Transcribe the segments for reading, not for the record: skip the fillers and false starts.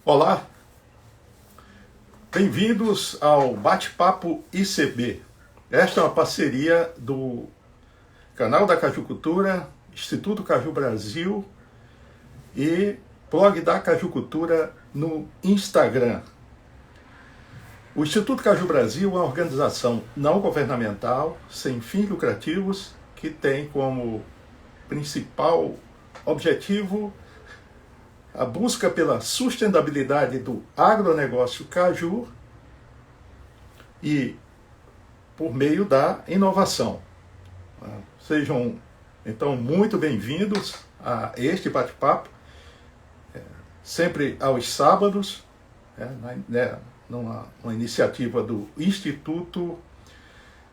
Olá, bem-vindos ao Bate-Papo ICB. Esta é uma parceria do Canal da Cajucultura, Instituto Caju Brasil e Blog da Cajucultura no Instagram. O Instituto Caju Brasil é uma organização não governamental, sem fins lucrativos, que tem como principal objetivo a busca pela sustentabilidade do agronegócio caju e por meio da inovação. Sejam, então, muito bem-vindos a este bate-papo, sempre aos sábados, numa iniciativa do Instituto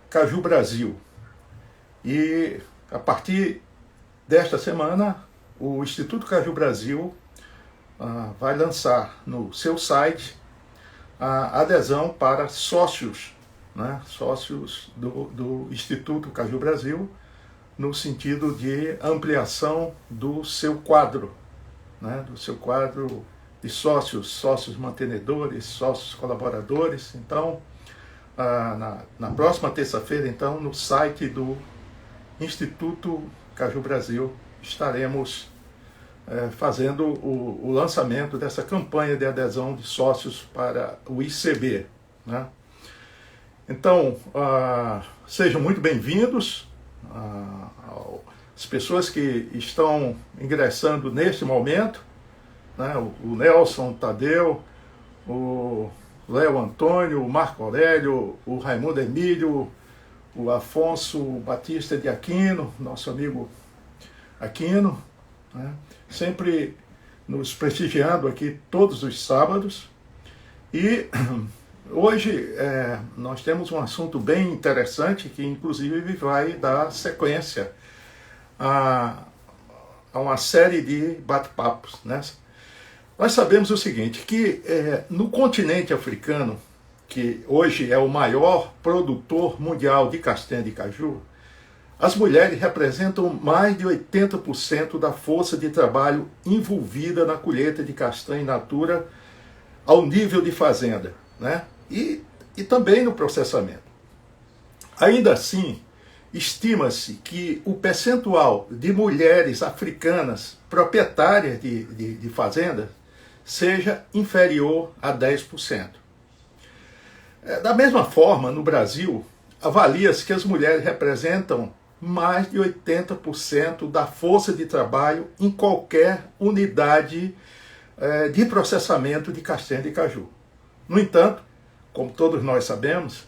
Caju Brasil. E, a partir desta semana, o Instituto Caju Brasil vai lançar no seu site a adesão para sócios, sócios do Instituto Caju Brasil, no sentido de ampliação do seu quadro, do seu quadro de sócios, sócios mantenedores, sócios colaboradores. Então, na próxima terça-feira, então, no site do Instituto Caju Brasil, estaremos fazendo o lançamento dessa campanha de adesão de sócios para o ICB. Então, sejam muito bem-vindos, as pessoas que estão ingressando neste momento, o Nelson Tadeu, o Léo Antônio, o Marco Aurélio, o Raimundo Emílio, o Afonso Batista de Aquino, nosso amigo Aquino, sempre nos prestigiando aqui todos os sábados. E hoje nós temos um assunto bem interessante que inclusive vai dar sequência a uma série de bate-papos. Nós sabemos o seguinte, que no continente africano, que hoje é o maior produtor mundial de castanha de caju, as mulheres representam mais de 80% da força de trabalho envolvida na colheita de castanha in natura ao nível de fazenda, e também no processamento. Ainda assim, estima-se que o percentual de mulheres africanas proprietárias de fazendas seja inferior a 10%. Da mesma forma, no Brasil, avalia-se que as mulheres representam mais de 80% da força de trabalho em qualquer unidade de processamento de castanha de caju. No entanto, como todos nós sabemos,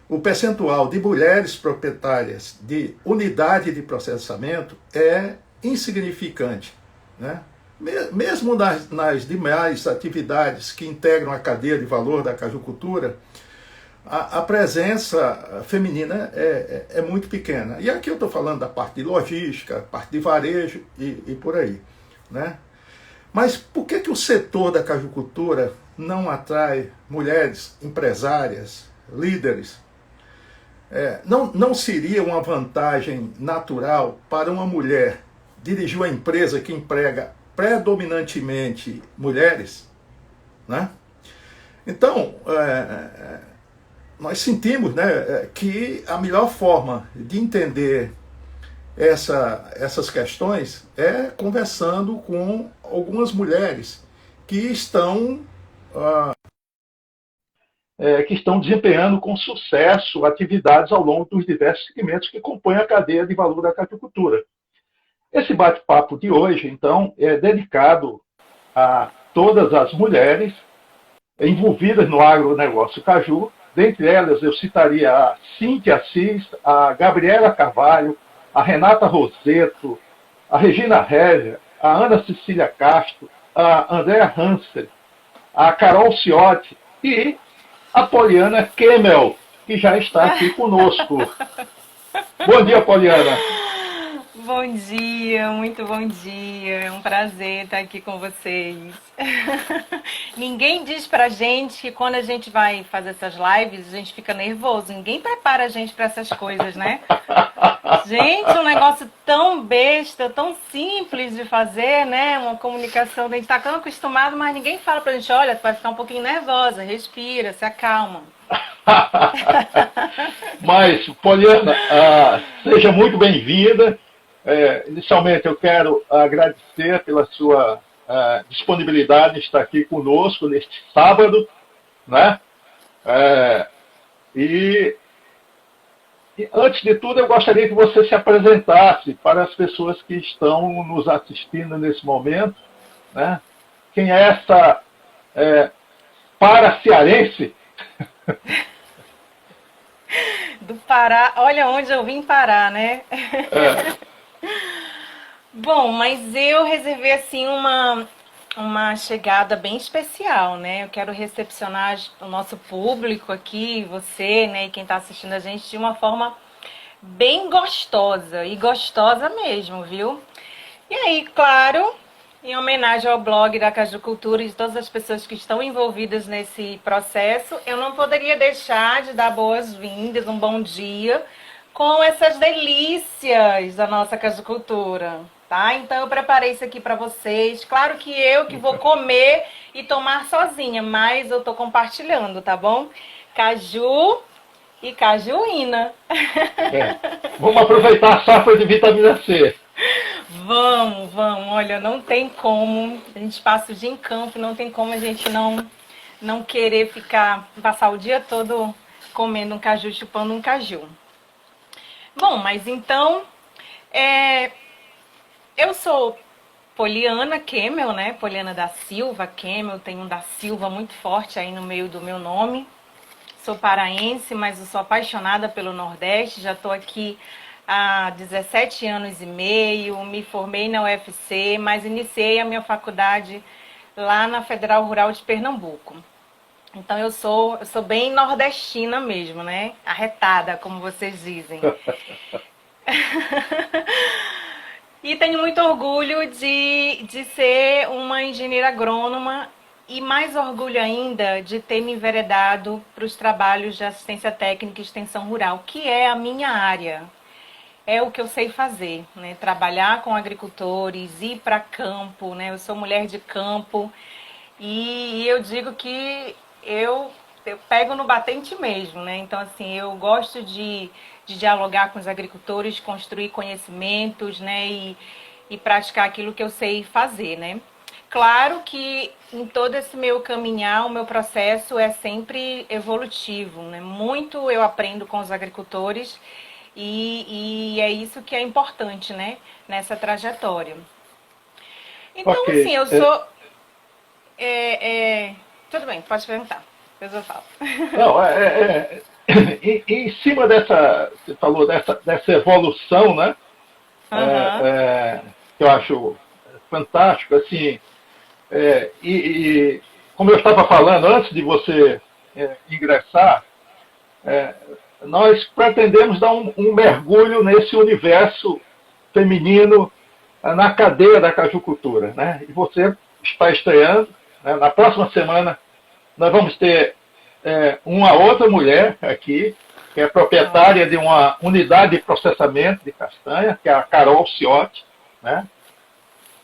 o percentual de mulheres proprietárias de unidade de processamento é insignificante. Mesmo nas demais atividades que integram a cadeia de valor da cajucultura, a presença feminina é muito pequena. E aqui eu estou falando da parte de logística, parte de varejo e por aí. Mas por que o setor da cajucultura não atrai mulheres empresárias, líderes? Não seria uma vantagem natural para uma mulher dirigir uma empresa que emprega predominantemente mulheres? Então, nós sentimos que a melhor forma de entender essas questões é conversando com algumas mulheres que estão desempenhando com sucesso atividades ao longo dos diversos segmentos que compõem a cadeia de valor da cajucultura. Esse bate-papo de hoje, então, é dedicado a todas as mulheres envolvidas no agronegócio caju. Dentre elas, eu citaria a Cíntia Assis, a Gabriela Carvalho, a Renata Roseto, a Regina Régia, a Ana Cecília Castro, a Andréa Hanser, a Carol Ciotti e a Poliana Kemmel, que já está aqui conosco. Bom dia, Poliana. Bom dia, muito bom dia. É um prazer estar aqui com vocês. Ninguém diz pra gente que quando a gente vai fazer essas lives, a gente fica nervoso. Ninguém prepara a gente para essas coisas, né? Gente, um negócio tão besta, tão simples de fazer, né? Uma comunicação, a gente tá tão acostumado, mas ninguém fala pra gente, olha, tu vai ficar um pouquinho nervosa, respira, se acalma. Mas, Poliana, seja muito bem-vinda. Inicialmente, eu quero agradecer pela sua disponibilidade em estar aqui conosco neste sábado, né? É, e, e, antes de tudo, eu gostaria que você se apresentasse para as pessoas que estão nos assistindo nesse momento, né? Quem é essa para-cearense? Do Pará, olha onde eu vim parar, né? É, Bom, mas eu reservei assim uma chegada bem especial, né? Eu quero recepcionar o nosso público aqui, você, né, e quem está assistindo a gente de uma forma bem gostosa e gostosa mesmo, viu? E aí, claro, em homenagem ao blog da Caju Cultura e de todas as pessoas que estão envolvidas nesse processo, eu não poderia deixar de dar boas-vindas, um bom dia, com essas delícias da nossa Caju Cultura, tá? Então eu preparei isso aqui para vocês. Claro que eu que vou comer e tomar sozinha, mas eu tô compartilhando, tá bom? Caju e cajuína. é. Vamos aproveitar a safra de vitamina C. Vamos, vamos. Olha, não tem como. A gente passa o dia em campo, não tem como a gente não querer passar o dia todo comendo um caju, chupando um caju. Bom, mas então, é, eu sou Poliana Kemmel, né? Poliana da Silva Kemmel, tem um da Silva muito forte aí no meio do meu nome. Sou paraense, mas eu sou apaixonada pelo Nordeste. Já estou aqui há 17 anos e meio, me formei na UFC, mas iniciei a minha faculdade lá na Federal Rural de Pernambuco. Então eu sou bem nordestina mesmo, né? Arretada, como vocês dizem. E tenho muito orgulho de ser uma engenheira agrônoma e mais orgulho ainda de ter me enveredado para os trabalhos de assistência técnica e extensão rural, que é a minha área. É o que eu sei fazer, né? Trabalhar com agricultores, ir para campo, né? Eu sou mulher de campo e eu digo que eu pego no batente mesmo, né? Então, assim, eu gosto de dialogar com os agricultores, construir conhecimentos, né? E praticar aquilo que eu sei fazer, né? Claro que em todo esse meu caminhar, o meu processo é sempre evolutivo, né? Muito eu aprendo com os agricultores e é isso que é importante, né? Nessa trajetória. Ok. Então, assim, eu sou. Tudo bem, pode perguntar. Depois eu falo. Não, em cima dessa, você falou dessa evolução, né? É, Aham. é, que eu acho fantástico, assim, e como eu estava falando antes de você ingressar, é, nós pretendemos dar um mergulho nesse universo feminino na cadeia da cajucultura, né? E você está estreando, né? Na próxima semana nós vamos ter uma outra mulher aqui, que é proprietária de Nossa. uma unidade de processamento de castanha, que é a Carol Ciotti, né?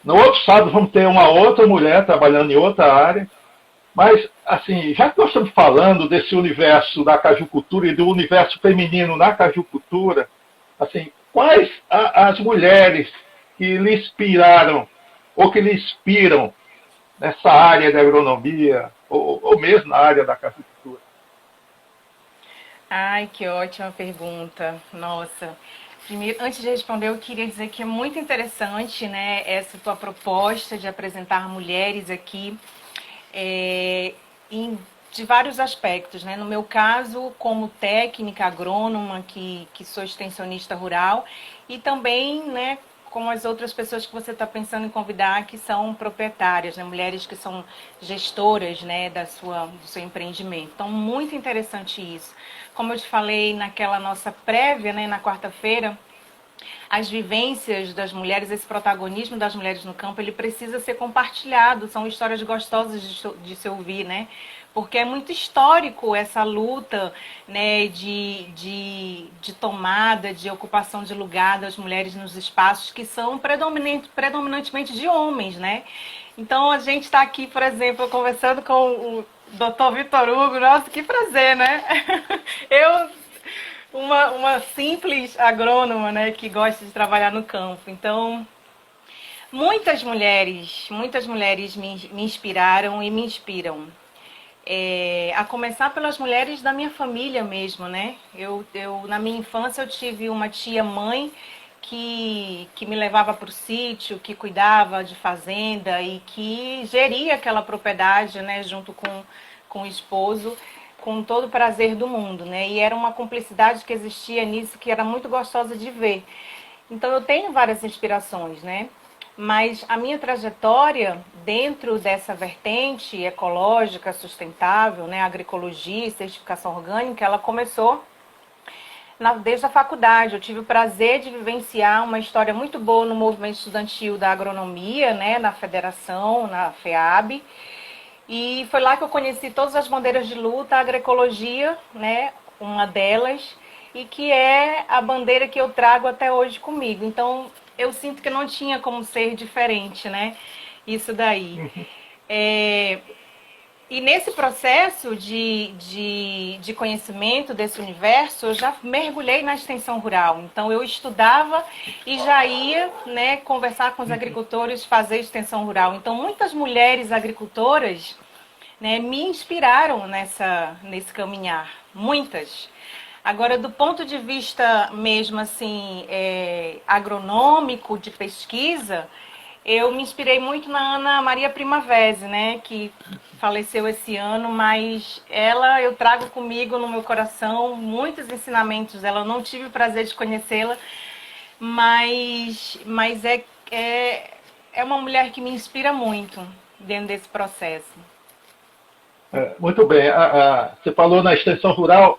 No outro sábado vamos ter uma outra mulher trabalhando em outra área. Mas, assim, já que nós estamos falando desse universo da cajucultura e do universo feminino na cajucultura, assim, quais as mulheres que lhe inspiraram ou que lhe inspiram nessa área da agronomia ou mesmo na área da cajucultura? Ai, que ótima pergunta. Nossa. Primeiro, antes de responder, eu queria dizer que é muito interessante, né, essa tua proposta de apresentar mulheres aqui é, de vários aspectos, né? No meu caso, como técnica agrônoma, que sou extensionista rural, e também, né, como as outras pessoas que você está pensando em convidar, que são proprietárias, né, mulheres que são gestoras, né, do seu empreendimento. Então, muito interessante isso. Como eu te falei naquela nossa prévia, né, na quarta-feira, as vivências das mulheres, esse protagonismo das mulheres no campo, ele precisa ser compartilhado. São histórias gostosas de se ouvir, né? Porque é muito histórico essa luta, né, de tomada, de ocupação de lugar das mulheres nos espaços que são predominantemente de homens, né? Então a gente está aqui, por exemplo, conversando com o Dr. Vitor Hugo. Nossa, que prazer, né? Eu, uma simples agrônoma, né, que gosta de trabalhar no campo. Então, muitas mulheres me inspiraram e me inspiram. A começar pelas mulheres da minha família mesmo, né? Na minha infância, eu tive uma tia-mãe que me levava para o sítio, que cuidava de fazenda e que geria aquela propriedade, né, junto com o esposo, com todo o prazer do mundo, né? E era uma cumplicidade que existia nisso que era muito gostosa de ver. Então eu tenho várias inspirações, né? Mas a minha trajetória dentro dessa vertente ecológica, sustentável, né, agroecologia e certificação orgânica, ela começou desde a faculdade. Eu tive o prazer de vivenciar uma história muito boa no movimento estudantil da agronomia, né, na federação, na FEAB. E foi lá que eu conheci todas as bandeiras de luta, a agroecologia, né, uma delas, e que é a bandeira que eu trago até hoje comigo. Então, eu sinto que não tinha como ser diferente, né, isso daí. E nesse processo de conhecimento desse universo, eu já mergulhei na extensão rural. Então, eu estudava e já ia, né, conversar com os agricultores, fazer extensão rural. Então, muitas mulheres agricultoras, né, me inspiraram nesse caminhar. Muitas. Agora, do ponto de vista mesmo assim, agronômico, de pesquisa, eu me inspirei muito na Ana Maria Primavesi, né, que faleceu esse ano, mas ela eu trago comigo no meu coração muitos ensinamentos dela. Eu não tive o prazer de conhecê-la, mas é uma mulher que me inspira muito dentro desse processo. Muito bem. Você falou na extensão rural.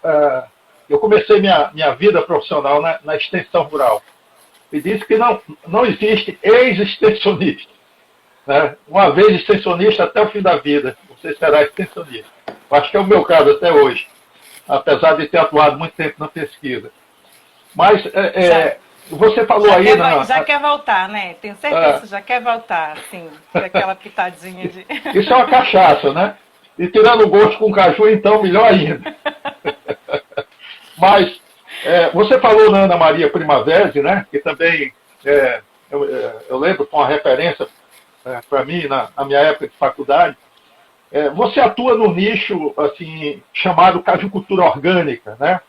Eu comecei minha vida profissional na extensão rural. E disse que não existe ex-extensionista. Né? Uma vez extensionista até o fim da vida, você será extensionista. Eu acho que é o meu caso até hoje, apesar de ter atuado muito tempo na pesquisa. Mas você falou já aí... Já quer voltar, né? Tenho certeza que já quer voltar, assim, daquela pitadinha de... Isso é uma cachaça, né? E tirando o gosto com caju, então, melhor ainda. Mas você falou na Ana Maria Primavesi, né? Que também, eu lembro, foi uma referência para mim na minha época de faculdade. Você atua no nicho assim, chamado cajucultura orgânica, né?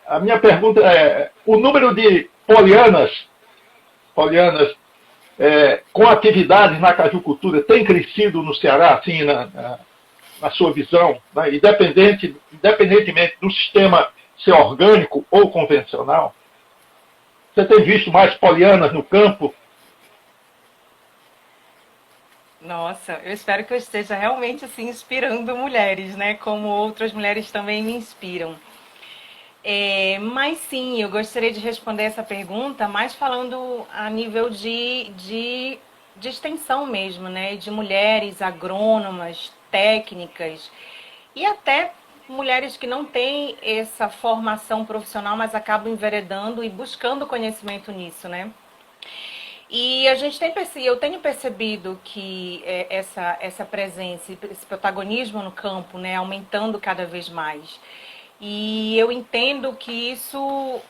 A minha pergunta é, o número de polianas com atividades na cajucultura tem crescido no Ceará, assim, na sua visão, né? Independentemente do sistema ser orgânico ou convencional? Você tem visto mais polianas no campo? Nossa, eu espero que eu esteja realmente assim inspirando mulheres, né? Como outras mulheres também me inspiram. Mas sim, eu gostaria de responder essa pergunta, mais falando a nível de extensão mesmo, né? De mulheres agrônomas, técnicas e até mulheres que não têm essa formação profissional, mas acabam enveredando e buscando conhecimento nisso, né? E eu tenho percebido que essa presença, esse protagonismo no campo, né, aumentando cada vez mais. E eu entendo que isso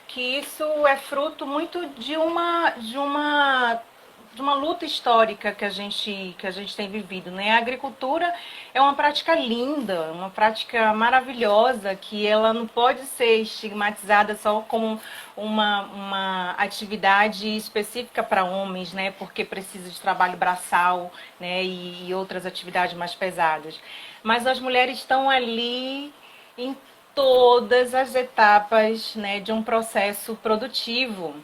é fruto muito de uma luta histórica que a gente tem vivido, né? A agricultura é uma prática linda, uma prática maravilhosa, que ela não pode ser estigmatizada só como uma atividade específica para homens, né? Porque precisa de trabalho braçal, né? E outras atividades mais pesadas. Mas as mulheres estão ali em todas as etapas, né, de um processo produtivo,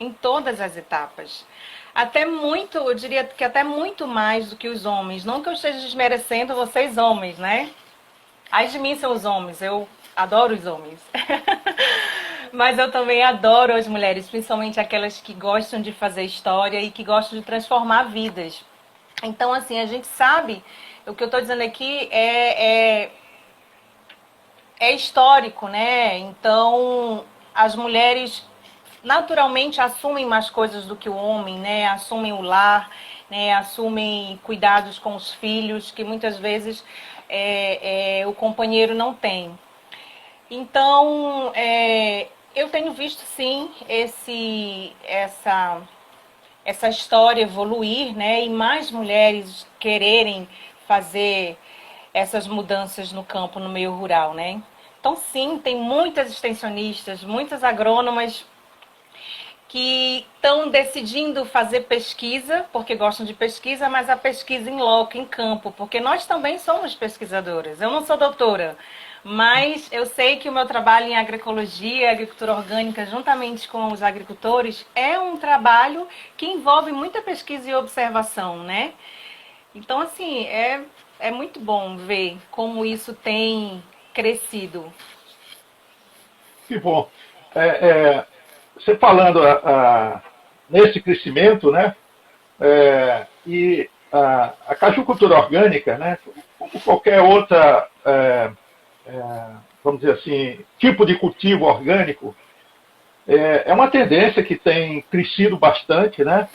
em todas as etapas. Até muito, eu diria que até muito mais do que os homens. Não que eu esteja desmerecendo vocês homens, né? Ai de mim são os homens, eu adoro os homens. Mas eu também adoro as mulheres, principalmente aquelas que gostam de fazer história e que gostam de transformar vidas. Então, assim, a gente sabe, o que eu estou dizendo aqui é histórico, né? Então, as mulheres naturalmente assumem mais coisas do que o homem, né? Assumem o lar, né? Assumem cuidados com os filhos, que muitas vezes o companheiro não tem. Então, eu tenho visto sim essa história evoluir, né? E mais mulheres quererem fazer essas mudanças no campo, no meio rural, né? Então, sim, tem muitas extensionistas, muitas agrônomas que estão decidindo fazer pesquisa, porque gostam de pesquisa, mas a pesquisa em loco, em campo, porque nós também somos pesquisadoras. Eu não sou doutora, mas eu sei que o meu trabalho em agroecologia, agricultura orgânica, juntamente com os agricultores, é um trabalho que envolve muita pesquisa e observação, né? Então, assim, é muito bom ver como isso tem crescido. Que bom. É, você falando nesse crescimento, né? E a cajucultura orgânica, né? Como qualquer outra, vamos dizer assim, tipo de cultivo orgânico, é uma tendência que tem crescido bastante, né?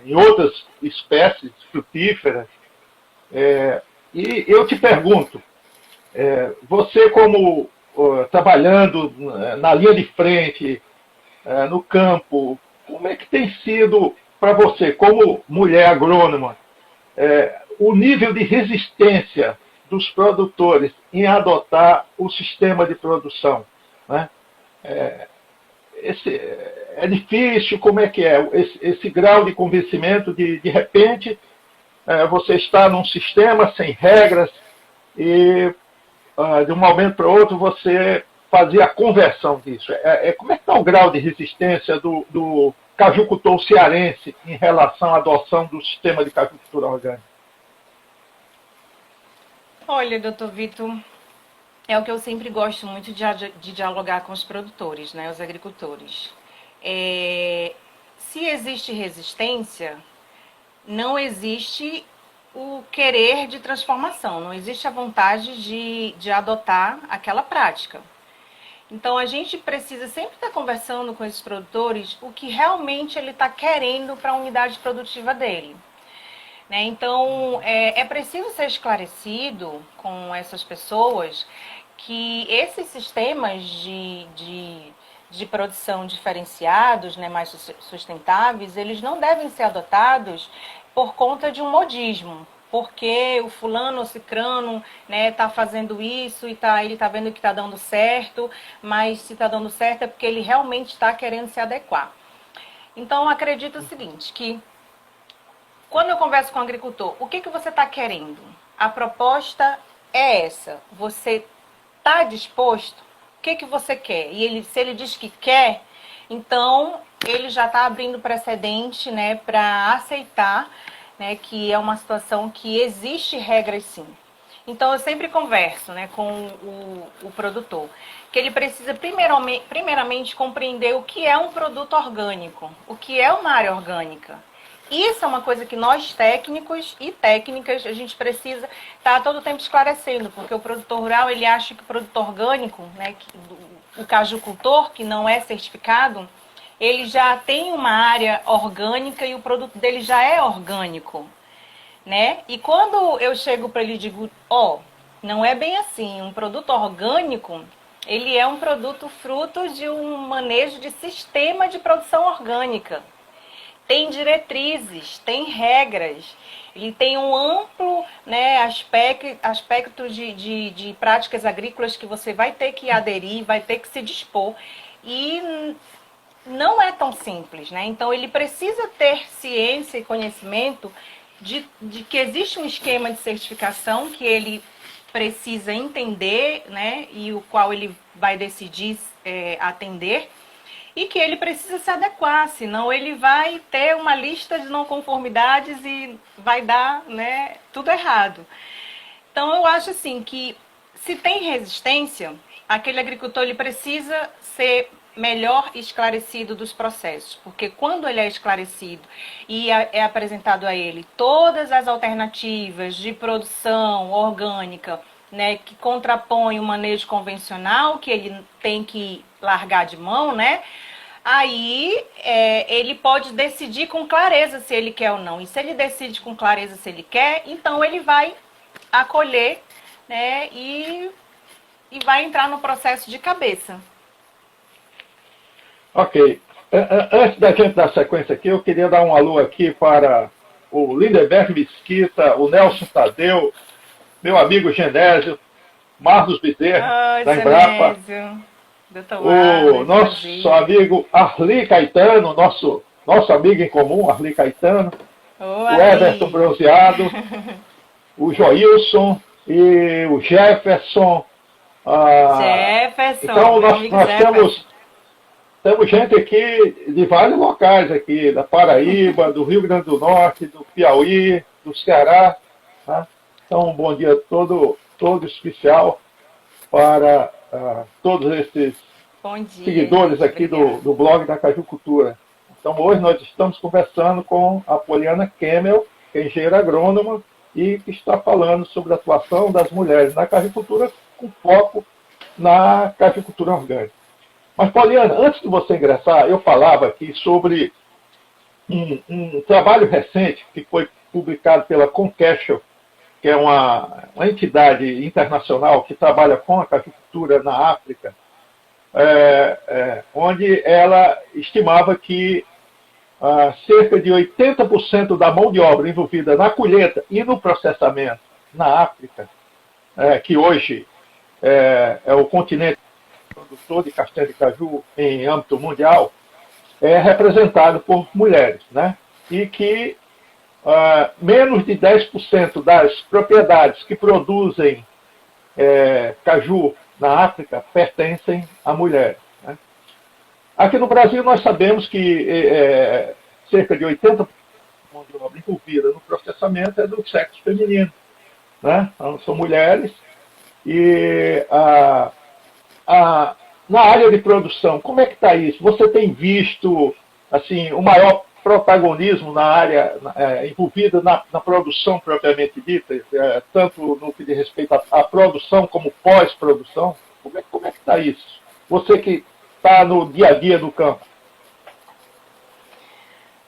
Em outras espécies frutíferas. E eu te pergunto, você como trabalhando na linha de frente, no campo, como é que tem sido para você, como mulher agrônoma, o nível de resistência dos produtores em adotar o sistema de produção? Né? É difícil, como é que é? Esse grau de convencimento de repente, você está num sistema sem regras e de um momento para outro você fazer a conversão disso. Como é que está o grau de resistência do cajucultor cearense em relação à adoção do sistema de cajucultura orgânica? Olha, doutor Vitor, é o que eu sempre gosto muito de dialogar com os produtores, né, os agricultores. Se existe resistência, não existe o querer de transformação, não existe a vontade de adotar aquela prática. Então a gente precisa sempre estar conversando com esses produtores o que realmente ele está querendo para a unidade produtiva dele. Né? Então é preciso ser esclarecido com essas pessoas que esses sistemas de produção diferenciados, né, mais sustentáveis, eles não devem ser adotados por conta de um modismo, porque o fulano ou cicrano, né, tá fazendo isso e ele tá vendo que está dando certo, mas se está dando certo é porque ele realmente está querendo se adequar. Então, eu acredito o seguinte, que quando eu converso com o agricultor, o que você está querendo? A proposta é essa. Você está disposto? O que você quer? E se ele diz que quer, então ele já está abrindo precedente, né, para aceitar, né, que é uma situação que existe regras sim. Então eu sempre converso, né, com o produtor, que ele precisa primeiramente compreender o que é um produto orgânico, o que é uma área orgânica. Isso é uma coisa que nós técnicos e técnicas a gente precisa estar todo o tempo esclarecendo, porque o produtor rural ele acha que o produto orgânico, né, o cajucultor que não é certificado, ele já tem uma área orgânica e o produto dele já é orgânico, né? E quando eu chego para ele e digo, não é bem assim, um produto orgânico, ele é um produto fruto de um manejo de sistema de produção orgânica. Tem diretrizes, tem regras, ele tem um amplo, né, aspecto de práticas agrícolas que você vai ter que aderir, vai ter que se dispor. E não é tão simples, né? Então ele precisa ter ciência e conhecimento de que existe um esquema de certificação que ele precisa entender, né, e o qual ele vai decidir atender. E que ele precisa se adequar, senão ele vai ter uma lista de não conformidades e vai dar, né, tudo errado. Então eu acho assim que se tem resistência, aquele agricultor ele precisa ser melhor esclarecido dos processos, porque quando ele é esclarecido e é apresentado a ele todas as alternativas de produção orgânica, né, que contrapõe o manejo convencional, que ele tem que largar de mão, né, aí ele pode decidir com clareza se ele quer ou não. E se ele decide com clareza se ele quer, então ele vai acolher, né, e vai entrar no processo de cabeça. Ok. Antes da gente dar sequência aqui, eu queria dar um alô aqui para o Lindenberg Mesquita, o Nelson Tadeu, meu amigo Genésio, Marlos Bezerra, da Embrapa, o nosso amigo Arli Caetano, nosso amigo em comum, Arli Caetano, o Everton Bronzeado, o Joilson e o Jefferson. Então, nós temos gente aqui de vários locais aqui, da Paraíba, do Rio Grande do Norte, do Piauí, do Ceará. Tá? Então, um bom dia todo especial para todos esses seguidores aqui do blog da Caju Cultura. Então, hoje nós estamos conversando com a Poliana Kemmel, que é engenheira agrônoma, e que está falando sobre a atuação das mulheres na cajicultura, com foco na cajicultura orgânica. Mas, Poliana, antes de você ingressar, eu falava aqui sobre um trabalho recente que foi publicado pela Concashel, que é uma entidade internacional que trabalha com a cajicultura na África, onde ela estimava que cerca de 80% da mão de obra envolvida na colheita e no processamento na África, que hoje é o continente produtor de castanha de caju em âmbito mundial, é representado por mulheres, né? E que menos de 10% das propriedades que produzem caju na África pertencem a mulheres. Né? Aqui no Brasil nós sabemos que cerca de 80% da mão de obra envolvida no processamento é do sexo feminino. Né? Então, são mulheres e na área de produção, como é que está isso? Você tem visto assim, o maior protagonismo na área envolvida na produção propriamente dita, tanto no que diz respeito à produção como pós-produção? Como é que está isso? Você que está no dia a dia do campo.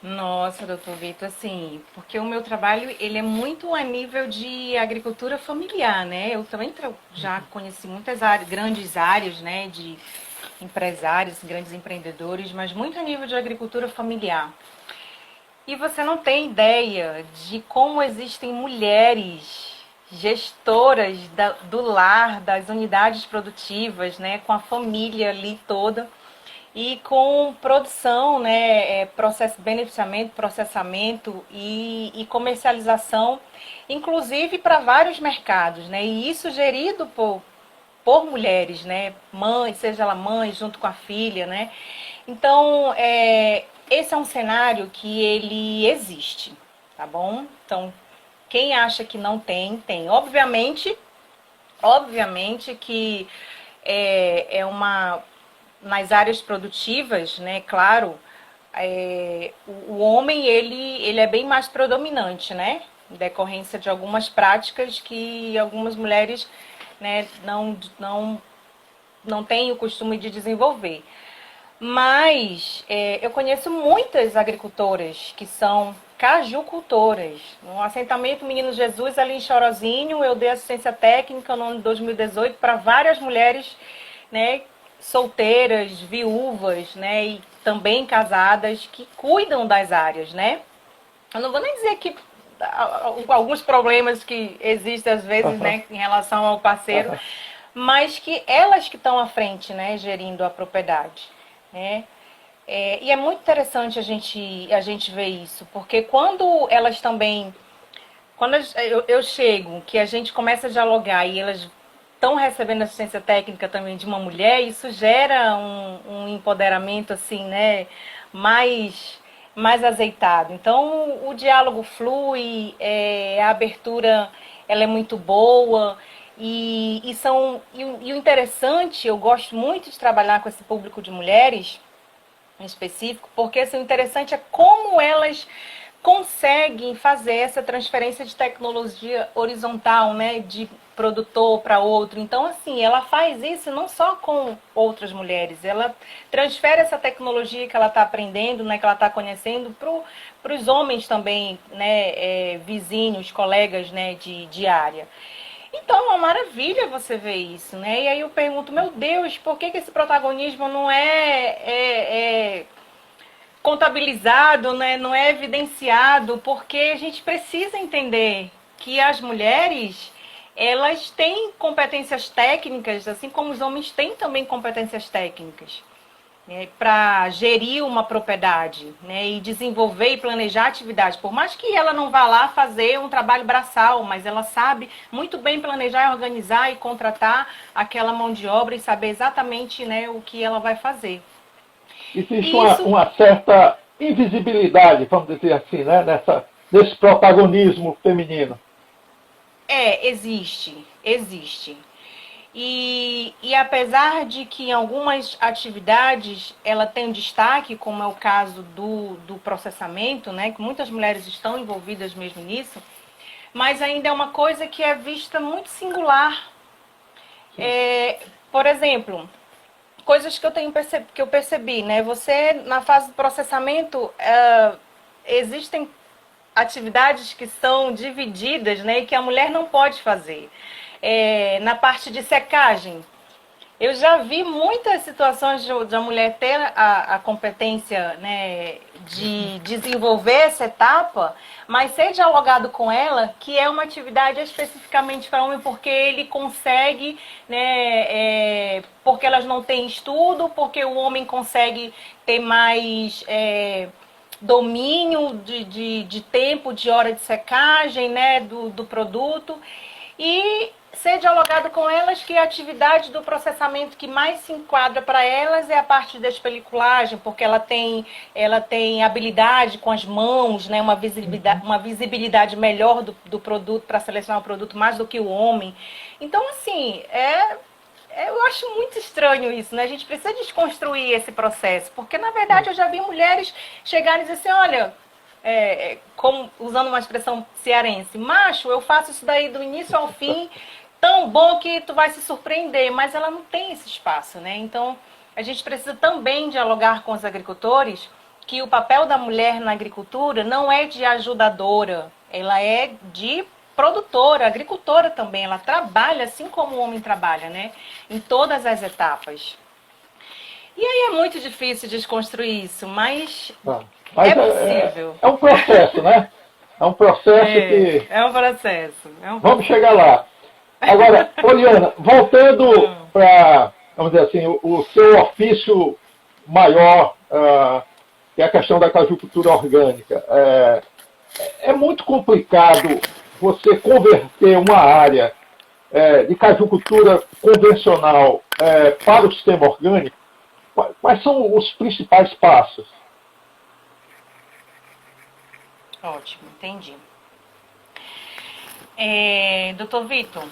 Nossa, doutor Vitor, assim, porque o meu trabalho ele é muito a nível de agricultura familiar, né? Eu também já conheci muitas grandes áreas, né, de empresários, grandes empreendedores, mas muito a nível de agricultura familiar. E você não tem ideia de como existem mulheres gestoras do lar, das unidades produtivas, né, com a família ali toda. E com produção, né, beneficiamento, processamento e comercialização, inclusive para vários mercados, né, e isso gerido por mulheres, né, mãe, seja ela mãe junto com a filha, né. Então, esse é um cenário que ele existe, tá bom? Então, quem acha que não tem, tem. Obviamente que nas áreas produtivas, né, claro, o homem ele é bem mais predominante, né, em decorrência de algumas práticas que algumas mulheres, né, não têm o costume de desenvolver. Mas eu conheço muitas agricultoras que são cajucultoras. No assentamento Menino Jesus, ali em Chorozinho, eu dei assistência técnica no ano de 2018 para várias mulheres, né, solteiras, viúvas, né, e também casadas, que cuidam das áreas, né. Eu não vou nem dizer que alguns problemas que existem às vezes, né, em relação ao parceiro, mas que elas que estão à frente, né, gerindo a propriedade, né. E é muito interessante a gente ver isso, porque quando elas também, quando eu chego, que a gente começa a dialogar e elas estão recebendo assistência técnica também de uma mulher, isso gera um empoderamento assim, né, mais azeitado. Então o diálogo flui, a abertura ela é muito boa E o interessante, eu gosto muito de trabalhar com esse público de mulheres em específico, porque assim, o interessante é como elas conseguem fazer essa transferência de tecnologia horizontal, né, de produtor para outro. Então, assim, ela faz isso não só com outras mulheres, ela transfere essa tecnologia que ela está aprendendo, né, que ela está conhecendo, para os homens também, né, vizinhos, colegas, né, de área. Então, é uma maravilha você ver isso, né? E aí eu pergunto, meu Deus, por que esse protagonismo não é contabilizado, né? Não é evidenciado? Porque a gente precisa entender que as mulheres, elas têm competências técnicas, assim como os homens têm também competências técnicas, né, para gerir uma propriedade, né, e desenvolver e planejar atividades. Por mais que ela não vá lá fazer um trabalho braçal, mas ela sabe muito bem planejar, organizar e contratar aquela mão de obra e saber exatamente, né, o que ela vai fazer. Existe Isso uma certa invisibilidade, vamos dizer assim, né, nesse protagonismo feminino. existe. E apesar de que em algumas atividades ela tem um destaque, como é o caso do processamento, né, que muitas mulheres estão envolvidas mesmo nisso, mas ainda é uma coisa que é vista muito singular. Por exemplo, coisas que que eu percebi, né? Você, na fase do processamento, existem atividades que são divididas, né, e que a mulher não pode fazer. Na parte de secagem, eu já vi muitas situações de a mulher ter a competência, né, de desenvolver essa etapa, mas ser dialogado com ela, que é uma atividade especificamente para homem, porque ele consegue, né, porque elas não têm estudo, porque o homem consegue ter mais domínio de tempo, de hora de secagem, né, do produto. E ser dialogado com elas que a atividade do processamento que mais se enquadra para elas é a parte de despeliculagem, porque ela tem habilidade com as mãos, né, uma visibilidade melhor do produto para selecionar o produto mais do que o homem. Então, assim, eu acho muito estranho isso, né? A gente precisa desconstruir esse processo, porque na verdade eu já vi mulheres chegarem e dizer assim, olha, como, usando uma expressão cearense, macho, eu faço isso daí do início ao fim, tão bom que tu vai se surpreender, mas ela não tem esse espaço, né? Então, a gente precisa também dialogar com os agricultores que o papel da mulher na agricultura não é de ajudadora, ela é de produtora, agricultora também, ela trabalha assim como o homem trabalha, né? Em todas as etapas. E aí é muito difícil desconstruir isso, mas Mas é possível. É um processo, né? É um processo que... É um processo. Vamos chegar lá. Agora, Poliana, voltando para, vamos dizer assim, o seu ofício maior, que é a questão da cajucultura orgânica. É muito complicado você converter uma área de cajucultura convencional para o sistema orgânico. Quais são os principais passos? Ótimo, entendi. Doutor Vitor,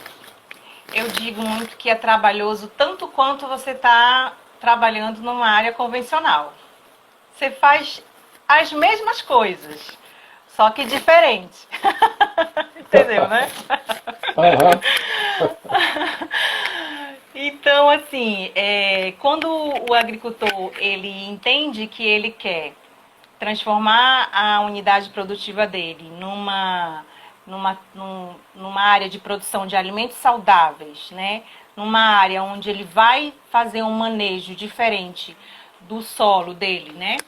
eu digo muito que é trabalhoso tanto quanto você está trabalhando numa área convencional. Você faz as mesmas coisas, só que diferente. Entendeu, né? Então, assim, quando o agricultor ele entende que ele quer transformar a unidade produtiva dele numa área de produção de alimentos saudáveis, né? Numa área onde ele vai fazer um manejo diferente do solo dele, né?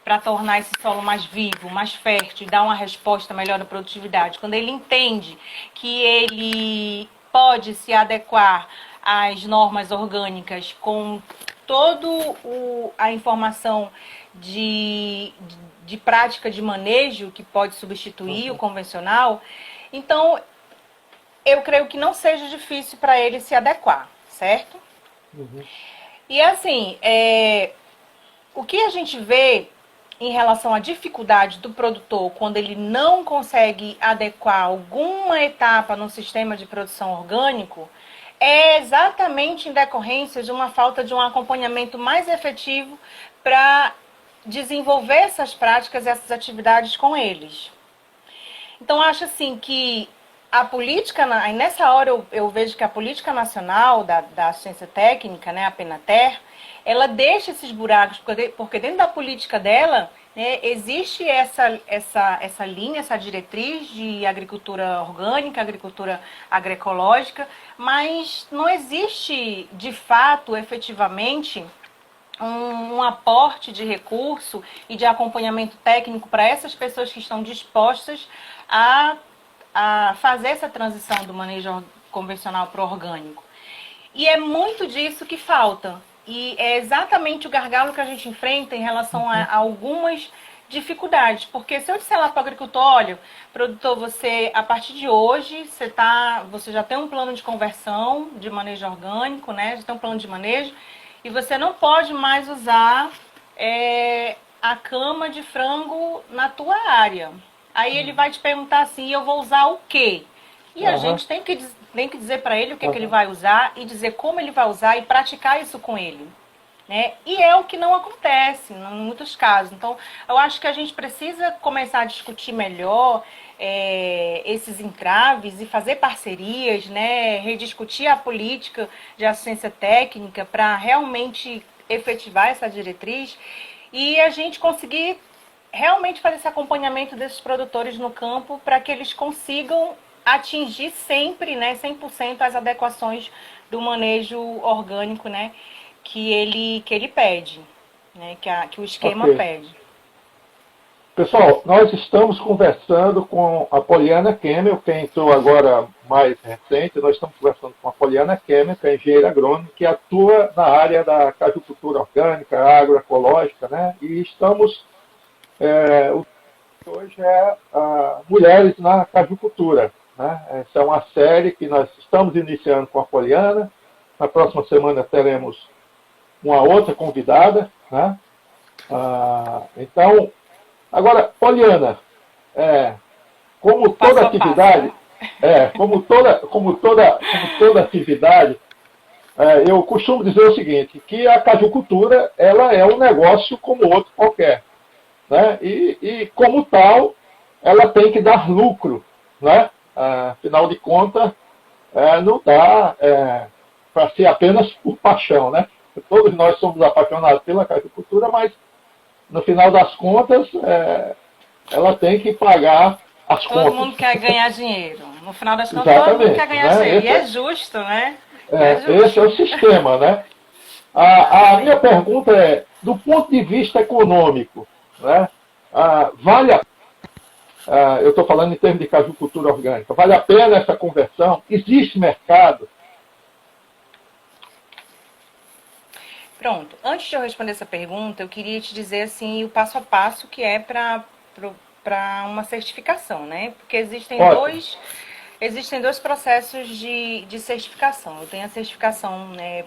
Para tornar esse solo mais vivo, mais fértil e dar uma resposta melhor à produtividade. Quando ele entende que ele pode se adequar às normas orgânicas com toda a informação de prática de manejo que pode substituir o convencional, então eu creio que não seja difícil para ele se adequar, certo? E assim, o que a gente vê em relação à dificuldade do produtor quando ele não consegue adequar alguma etapa no sistema de produção orgânico, é exatamente em decorrência de uma falta de um acompanhamento mais efetivo para desenvolver essas práticas e essas atividades com eles. Então, acho assim que a política, nessa hora eu vejo que a política nacional da assistência técnica, né, a Penater, ela deixa esses buracos, porque dentro da política dela, né, existe essa linha, essa diretriz de agricultura orgânica, agricultura agroecológica, mas não existe, de fato, efetivamente, um aporte de recurso e de acompanhamento técnico para essas pessoas que estão dispostas a fazer essa transição do manejo convencional para o orgânico. E é muito disso que falta. E é exatamente o gargalo que a gente enfrenta em relação a algumas dificuldades. Porque se eu disser lá para o agricultor, olha, produtor, você, a partir de hoje, você já tem um plano de conversão de manejo orgânico, né? Já tem um plano de manejo, e você não pode mais usar a cama de frango na tua área. Aí ele vai te perguntar assim, eu vou usar o quê? E a gente tem que dizer para ele o que, que ele vai usar e dizer como ele vai usar e praticar isso com ele. Né? E é o que não acontece em muitos casos. Então, eu acho que a gente precisa começar a discutir melhor esses entraves e fazer parcerias, né? Rediscutir a política de assistência técnica para realmente efetivar essa diretriz e a gente conseguir realmente fazer esse acompanhamento desses produtores no campo para que eles consigam atingir sempre, né, 100% as adequações do manejo orgânico, né, que ele pede, né, que o esquema pede. Pessoal, nós estamos conversando com a Poliana Kemmel, que entrou agora mais recente, nós estamos conversando com a Poliana Kemmel, que é engenheira agrônoma, que atua na área da cajucultura orgânica, agroecológica, né, e estamos, hoje é Mulheres na Cajucultura. Né? Essa é uma série que nós estamos iniciando com a Poliana. Na próxima semana teremos uma outra convidada. Né? Então, agora, Poliana, como toda atividade, como toda atividade, eu costumo dizer o seguinte, que a cajucultura ela é um negócio como outro qualquer. Né? E como tal, ela tem que dar lucro. Né? Afinal de contas, não dá para ser apenas por paixão. Né? Todos nós somos apaixonados pela agricultura, mas no final das contas, ela tem que pagar as contas. Todo mundo quer ganhar dinheiro. No final das contas, todo mundo quer ganhar dinheiro. E é justo, né? Esse é o sistema. Né? A minha pergunta é, do ponto de vista econômico, né? Eu estou falando em termos de cajucultura orgânica. Vale a pena essa conversão? Existe mercado? Pronto. Antes de eu responder essa pergunta, eu queria te dizer assim o passo a passo que é para uma certificação, né? Porque existem dois processos de certificação. Eu tenho a certificação, né,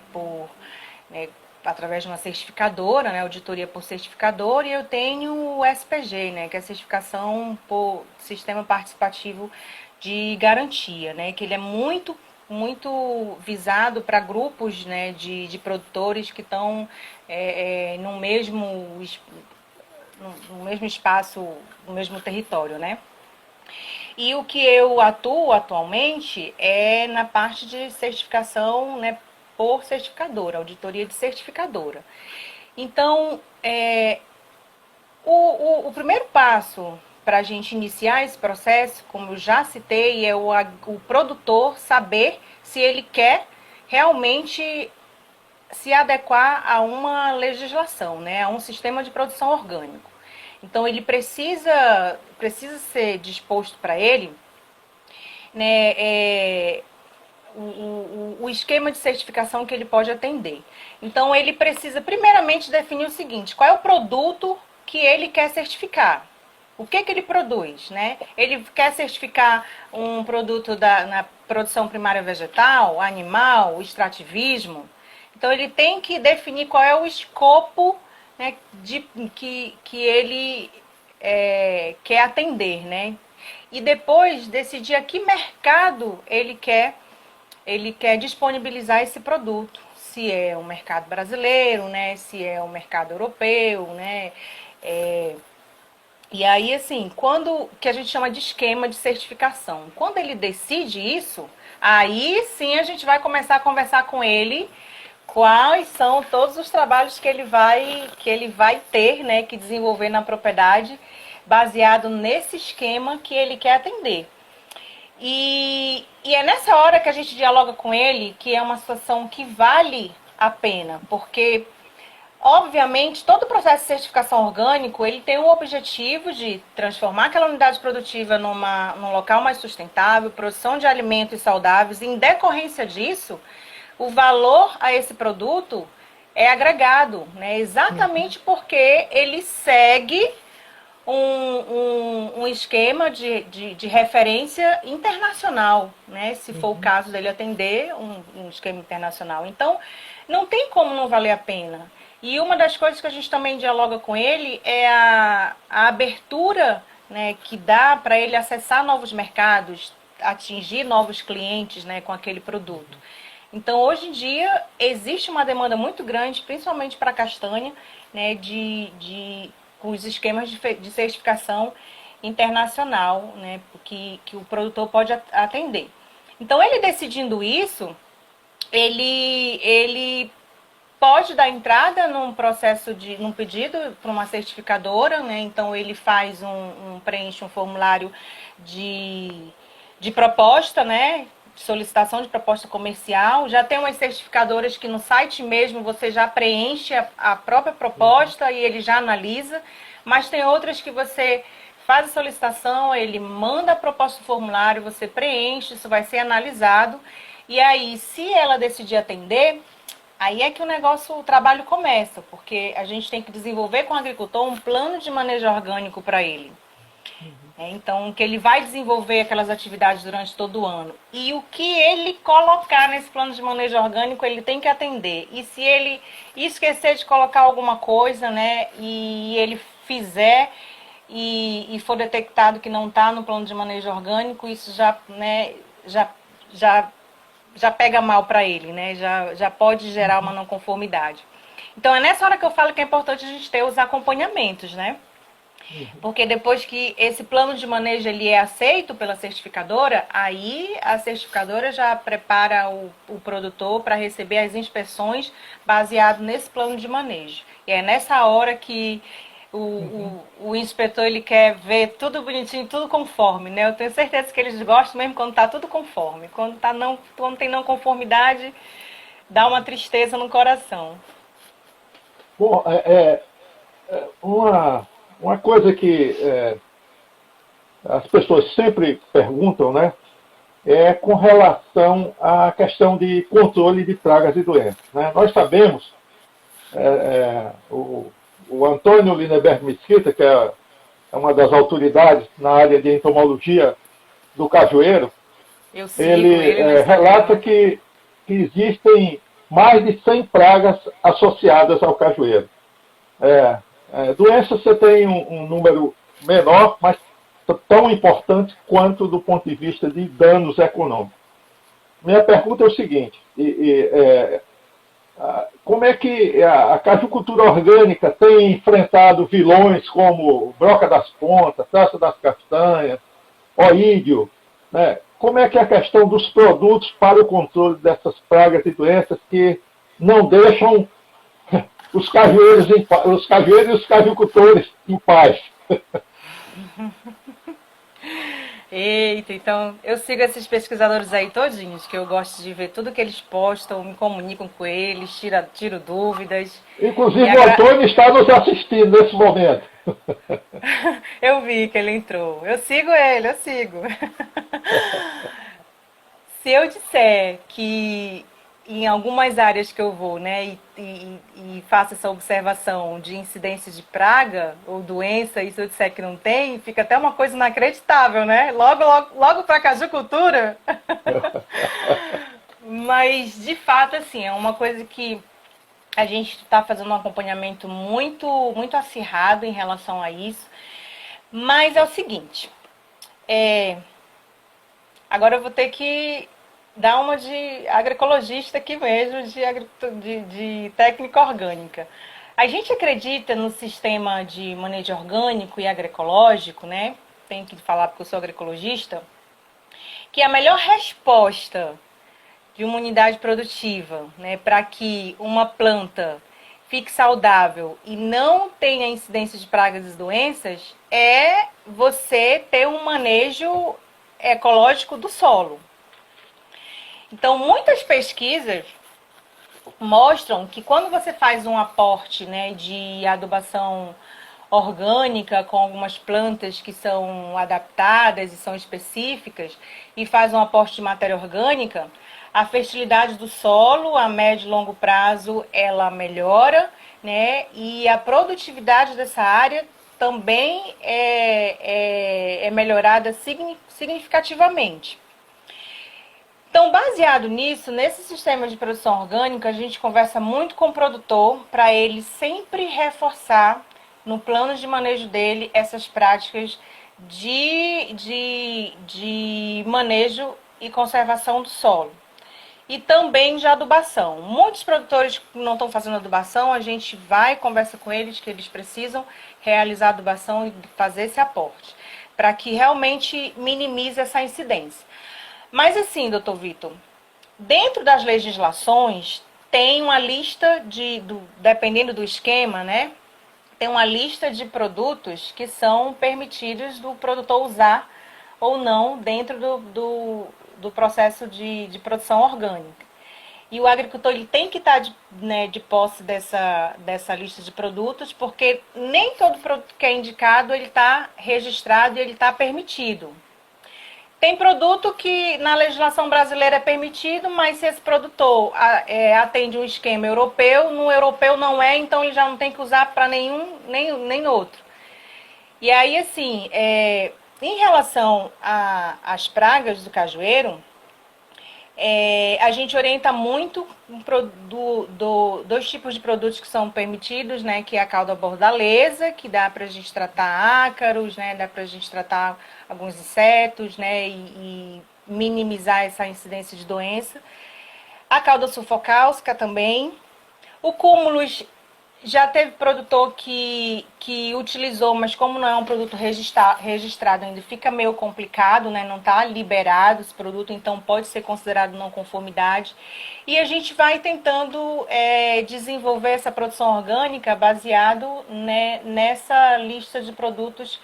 através de uma certificadora, né, auditoria por certificador, e eu tenho o SPG, né, que é a certificação por Sistema Participativo de Garantia, né, que ele é muito visado para grupos, né, de produtores que estão no mesmo espaço, no mesmo território, né. E o que eu atuo atualmente é na parte de certificação, né, por certificadora, auditoria de certificadora. Então, o primeiro passo para a gente iniciar esse processo, como eu já citei, é o produtor saber se ele quer realmente se adequar a uma legislação, né, a um sistema de produção orgânico. Então, ele precisa ser disposto para ele, né, o esquema de certificação que ele pode atender. Então, ele precisa, primeiramente, definir o seguinte: qual é o produto que ele quer certificar? O que ele produz? Né? Ele quer certificar um produto na produção primária vegetal, animal, extrativismo? Então, ele tem que definir qual é o escopo né, que ele quer atender, né? E depois decidir a que mercado ele quer disponibilizar esse produto. Se é o mercado brasileiro, né? Se é o mercado europeu, né? E aí, assim, quando que a gente chama de esquema de certificação. Quando ele decide isso, aí sim a gente vai começar a conversar com ele quais são todos os trabalhos que ele vai ter, né, que desenvolver na propriedade, baseado nesse esquema que ele quer atender. E é nessa hora que a gente dialoga com ele, que é uma situação que vale a pena, porque obviamente, todo o processo de certificação orgânico, ele tem o objetivo de transformar aquela unidade produtiva num local mais sustentável, produção de alimentos saudáveis, e em decorrência disso, o valor a esse produto é agregado, né? Exatamente porque ele segue um esquema de referência internacional, né? Se for o caso dele atender um esquema internacional. Então, não tem como não valer a pena. E uma das coisas que a gente também dialoga com ele é a abertura, né, que dá para ele acessar novos mercados, atingir novos clientes, né, com aquele produto. Então, hoje em dia, existe uma demanda muito grande, principalmente para a castanha, né, com os esquemas de certificação internacional, né, que o produtor pode atender. Então, ele decidindo isso, ele pode dar entrada num processo num pedido para uma certificadora, né? Então ele faz preenche um formulário de proposta, né? De solicitação de proposta comercial. Já tem umas certificadoras que no site mesmo você já preenche a própria proposta e ele já analisa, mas tem outras que você faz a solicitação, ele manda a proposta do formulário, você preenche, isso vai ser analisado, e aí, se ela decidir atender, aí é que o trabalho começa, porque a gente tem que desenvolver com o agricultor um plano de manejo orgânico para ele. Então, que ele vai desenvolver aquelas atividades durante todo o ano. E o que ele colocar nesse plano de manejo orgânico, ele tem que atender. E se ele esquecer de colocar alguma coisa, né, e ele fizer e for detectado que não está no plano de manejo orgânico, isso já pega mal para ele, né? Já pode gerar uma não conformidade. Então é nessa hora que eu falo que é importante a gente ter os acompanhamentos, né? Porque depois que esse plano de manejo ele é aceito pela certificadora, aí a certificadora já prepara o produtor para receber as inspeções baseado nesse plano de manejo. E é nessa hora que o inspetor ele quer ver tudo bonitinho, tudo conforme, né? Eu tenho certeza que eles gostam mesmo quando está tudo conforme. Quando tem não conformidade, dá uma tristeza no coração. Bom, uma coisa que as pessoas sempre perguntam, né, é com relação à questão de controle de pragas e doenças, né? Nós sabemos, o Antônio Lindenberg Mesquita, que é uma das autoridades na área de entomologia do cajueiro, ele relata que existem mais de 100 pragas associadas ao cajueiro. Doenças você tem um número menor, mas tão importante quanto do ponto de vista de danos econômicos. Minha pergunta é o seguinte, como é que a cajucultura orgânica tem enfrentado vilões como broca das pontas, traça das castanhas, oídio, né? Como é que é a questão dos produtos para o controle dessas pragas e doenças que não deixam os cajueiros e os cajucultores em paz? Eita, então eu sigo esses pesquisadores aí todinhos, que eu gosto de ver tudo que eles postam, me comunico com eles, tiro dúvidas. Inclusive o Antônio está nos assistindo nesse momento. Eu vi que ele entrou. Eu sigo ele, eu sigo. Se eu disser que em algumas áreas que eu vou, né, e faço essa observação de incidência de praga ou doença, e se eu disser que não tem, fica até uma coisa inacreditável, né? Logo para a cajucultura. Mas, de fato, assim, é uma coisa que A gente está fazendo um acompanhamento muito acirrado em relação a isso. Mas é o seguinte, agora eu vou ter que dar uma de agroecologista aqui mesmo, de técnica orgânica. A gente acredita no sistema de manejo orgânico e agroecológico, né? Tenho que falar porque eu sou agroecologista, que a melhor resposta de uma unidade produtiva, né, para que uma planta fique saudável e não tenha incidência de pragas e doenças, é você ter um manejo ecológico do solo. Então, muitas pesquisas mostram que quando você faz um aporte, né, de adubação orgânica com algumas plantas que são adaptadas e são específicas e faz um aporte de matéria orgânica, a fertilidade do solo, a médio e longo prazo, ela melhora, né? E a produtividade dessa área também é melhorada significativamente. Então, baseado nisso, nesse sistema de produção orgânica, a gente conversa muito com o produtor para ele sempre reforçar no plano de manejo dele essas práticas de manejo e conservação do solo. E também de adubação. Muitos produtores que não estão fazendo adubação, a gente vai conversa com eles que eles precisam realizar adubação e fazer esse aporte, para que realmente minimize essa incidência. Mas assim, doutor Vitor, dentro das legislações tem uma lista dependendo do esquema, né? Tem uma lista de produtos que são permitidos do produtor usar ou não dentro do processo de produção orgânica. E o agricultor ele tem que estar de posse dessa lista de produtos, porque nem todo produto que é indicado ele está registrado e ele está permitido. Tem produto que na legislação brasileira é permitido, mas se esse produtor atende um esquema europeu, no europeu não é, então ele já não tem que usar para nem outro. E aí, assim, em relação às pragas do cajueiro, a gente orienta muito dois tipos de produtos que são permitidos, né? Que é a cauda bordaleza, que dá para a gente tratar ácaros, né? Dá para a gente tratar alguns insetos, né? E minimizar essa incidência de doença. A cauda sulfocáustica também. O cúmulus já teve produtor que utilizou, mas como não é um produto registrado ainda, fica meio complicado, né? Não está liberado esse produto, então pode ser considerado não conformidade. E a gente vai tentando desenvolver essa produção orgânica baseado, né, nessa lista de produtos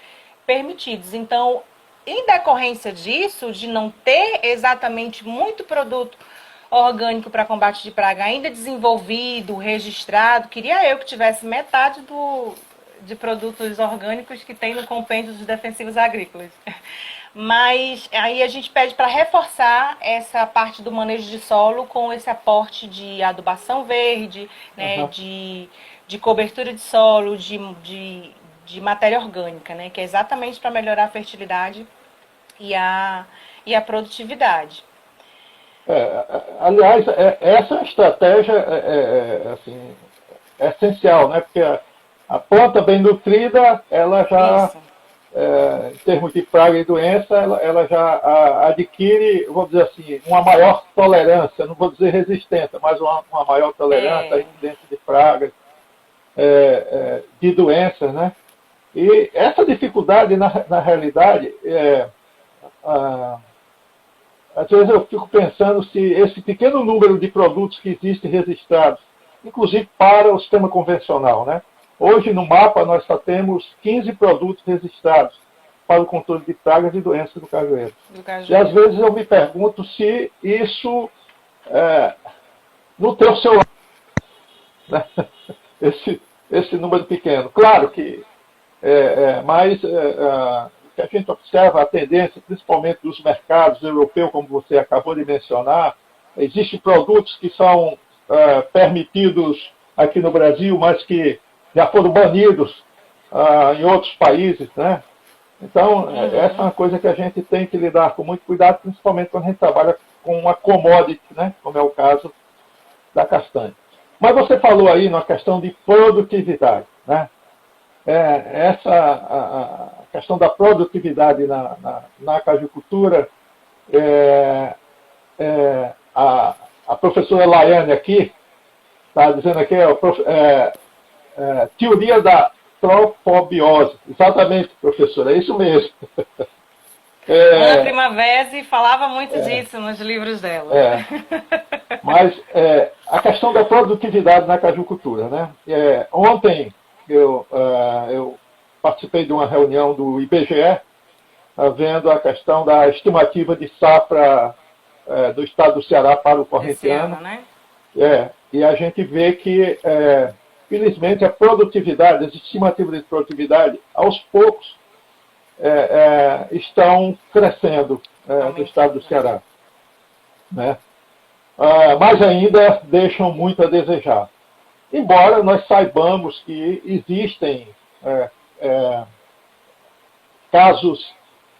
permitidos. Então, em decorrência disso, de não ter exatamente muito produto orgânico para combate de praga ainda desenvolvido, registrado, queria eu que tivesse metade de produtos orgânicos que tem no compêndio dos defensivos agrícolas. Mas aí a gente pede para reforçar essa parte do manejo de solo com esse aporte de adubação verde, né, de cobertura de solo, de matéria orgânica, né, que é exatamente para melhorar a fertilidade e a produtividade. Aliás, essa estratégia assim, é essencial, né? Porque a planta bem nutrida, ela já, em termos de praga e doença, ela já adquire, vou dizer assim, uma maior tolerância, não vou dizer resistência, mas uma maior tolerância à incidência de pragas, de doenças, né? E essa dificuldade, na realidade, às vezes eu fico pensando se esse pequeno número de produtos que existem registrados, inclusive para o sistema convencional, né? Hoje no mapa nós só temos 15 produtos registrados para o controle de pragas e doenças do cajueiro. E às vezes eu me pergunto se isso não tem o seu lado, né? esse número pequeno. Claro que mas que a gente observa a tendência, principalmente dos mercados europeus, como você acabou de mencionar, existem produtos que são permitidos aqui no Brasil, mas que já foram banidos em outros países, né? Então, essa é uma coisa que a gente tem que lidar com muito cuidado, principalmente quando a gente trabalha com uma commodity, né? Como é o caso da castanha. Mas você falou aí na questão de produtividade, né? A questão da produtividade na cajucultura, a professora Laiane aqui está dizendo aqui, teoria da trofobiose. Exatamente, professora, é isso mesmo. Ana Primavera falava muito disso nos livros dela. Mas a questão da produtividade na cajucultura, né? Ontem eu participei de uma reunião do IBGE, vendo a questão da estimativa de safra do estado do Ceará para o corrente ano, né? E a gente vê que, felizmente, a produtividade, as estimativas de produtividade, aos poucos, estão crescendo no estado do Ceará, né? Mas ainda deixam muito a desejar. Embora nós saibamos que existem casos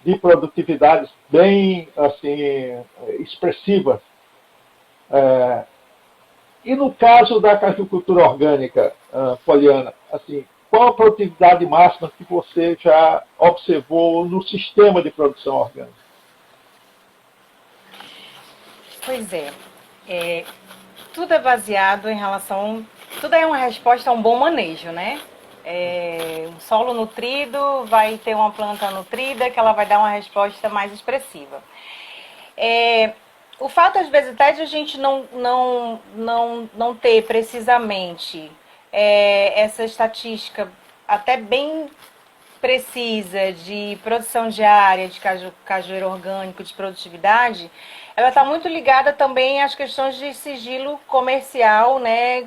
de produtividade bem assim, expressivas. E no caso da cajucultura orgânica, Poliana, assim, qual a produtividade máxima que você já observou no sistema de produção orgânica? Pois tudo é baseado em relação... Tudo é uma resposta a um bom manejo, né? Um solo nutrido vai ter uma planta nutrida que ela vai dar uma resposta mais expressiva. O fato, às vezes, até de a gente não ter precisamente essa estatística até bem precisa de produção diária de cajueiro orgânico, de produtividade, ela está muito ligada também às questões de sigilo comercial, né,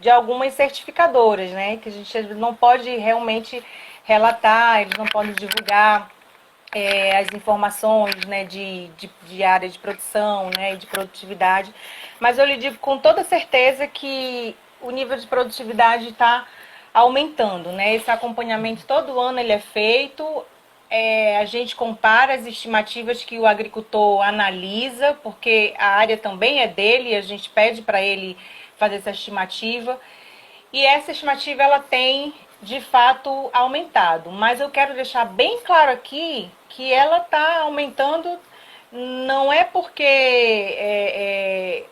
de algumas certificadoras, né, que a gente não pode realmente relatar, eles não podem divulgar as informações, né, de área de produção, né, e de produtividade, mas eu lhe digo com toda certeza que o nível de produtividade está aumentando, né? Esse acompanhamento todo ano ele é feito, a gente compara as estimativas que o agricultor analisa, porque a área também é dele, e a gente pede para ele fazer essa estimativa, e essa estimativa ela tem de fato aumentado, mas eu quero deixar bem claro aqui que ela está aumentando, não é porque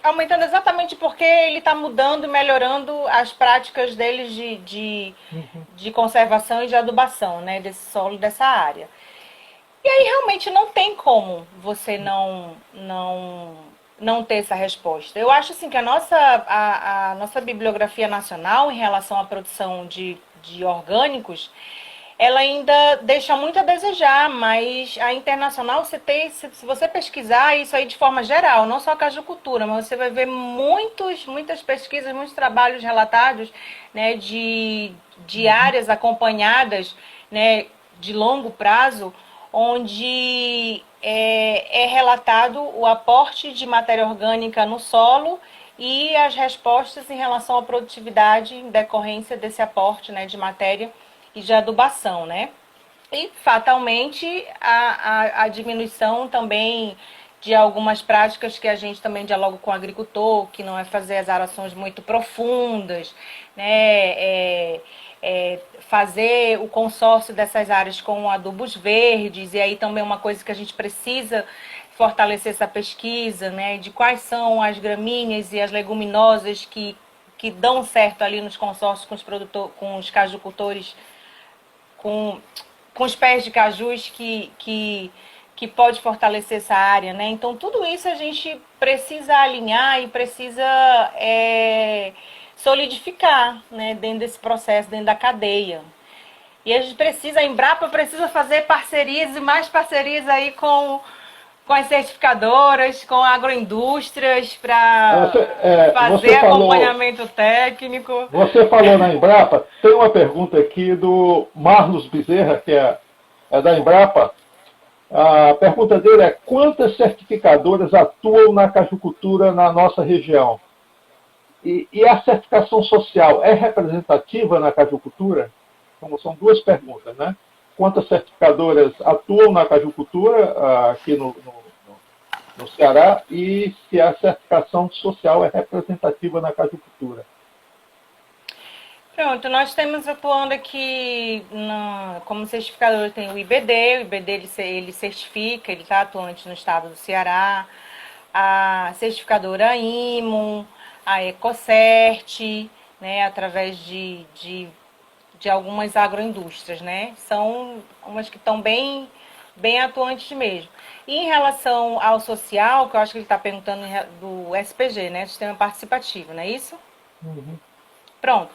aumentando exatamente porque ele está mudando e melhorando as práticas deles de conservação e de adubação, né, desse solo, dessa área. E aí realmente não tem como você não ter essa resposta. Eu acho assim que a nossa bibliografia nacional em relação à produção de orgânicos, ela ainda deixa muito a desejar, mas a internacional, se você pesquisar isso aí de forma geral, não só a cajucultura, mas você vai ver muitas pesquisas, muitos trabalhos relatados, né, de áreas acompanhadas, né, de longo prazo, onde é relatado o aporte de matéria orgânica no solo e as respostas em relação à produtividade em decorrência desse aporte, né, de matéria e de adubação, né? E fatalmente a diminuição também de algumas práticas que a gente também dialoga com o agricultor, que não é fazer as arações muito profundas, né? Fazer o consórcio dessas áreas com adubos verdes, e aí também uma coisa que a gente precisa fortalecer essa pesquisa, né? De quais são as gramíneas e as leguminosas que dão certo ali nos consórcios com os cajucultores, com os pés de cajus que pode fortalecer essa área, né? Então, tudo isso a gente precisa alinhar e precisa solidificar, né? Dentro desse processo, dentro da cadeia. E a gente a Embrapa precisa fazer parcerias e mais parcerias aí com as certificadoras, com agroindústrias, para fazer acompanhamento técnico. Você falou na Embrapa, tem uma pergunta aqui do Marlos Bezerra, que é da Embrapa. A pergunta dele é: quantas certificadoras atuam na cajucultura na nossa região? E a certificação social é representativa na cajucultura? Então, são duas perguntas, né? Quantas certificadoras atuam na cajucultura aqui no no Ceará e se a certificação social é representativa na cajucultura. Pronto, nós temos atuando aqui como certificador, tem o IBD ele certifica, ele está atuante no estado do Ceará, a certificadora IMO, a Ecocert, né, através de algumas agroindústrias, né, são umas que estão bem atuantes mesmo. E em relação ao social, que eu acho que ele está perguntando do SPG, né, Sistema Participativo, não é isso? Uhum. Pronto.